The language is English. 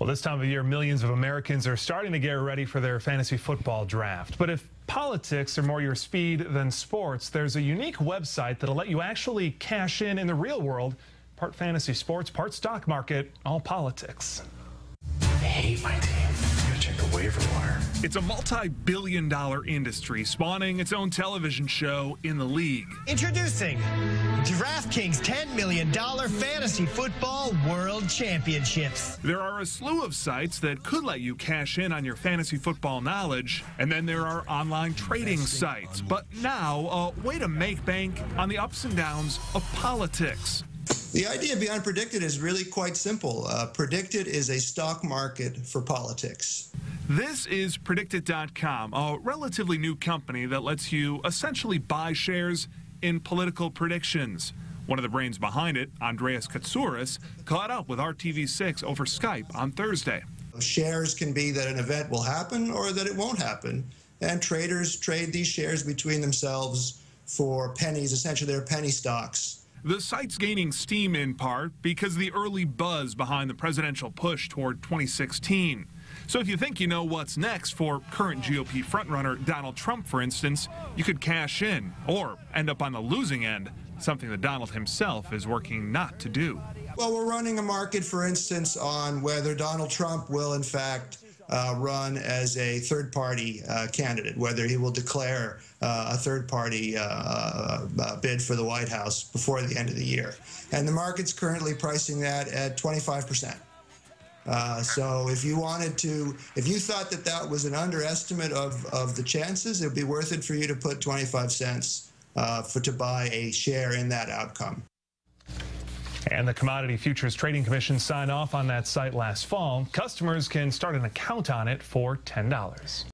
Well, this time of year, millions of Americans are starting to get ready for their fantasy football draft. But if politics are more your speed than sports, there's a unique website that'll let you actually cash in the real world. Part fantasy sports, part stock market, all politics. I hate my team. I'm gonna check the waiver wire. It's a multi-billion-dollar industry spawning its own television show in the league. Introducing DraftKings $10 million Fantasy Football World Championships. There are a slew of sites that could let you cash in on your fantasy football knowledge, and then there are online trading sites. But now, a way to make bank on the ups and downs of politics. The idea behind Predicted is really quite simple. Predicted is a stock market for politics. This is Predicted.com, a relatively new company that lets you essentially buy shares in political predictions. One of the brains behind it, Andreas Katsouris, caught up with RTV6 over Skype on Thursday. Shares can be that an event will happen or that it won't happen, and traders trade these shares between themselves for pennies. Essentially, they're penny stocks. The site's gaining steam in part because of the early buzz behind the presidential push toward 2016. So if you think you know what's next for current GOP frontrunner Donald Trump, for instance, you could cash in or end up on the losing end, something that Donald himself is working not to do. Well, we're running a market, for instance, on whether Donald Trump will, in fact, run as a third-party candidate, whether he will declare a third-party bid for the White House before the end of the year. And the market's currently pricing that at 25%. So if you thought that that was an underestimate of the chances, it would be worth it for you to put 25 cents to buy a share in that outcome. And the Commodity Futures Trading Commission signed off on that site last fall. Customers can start an account on it for $10.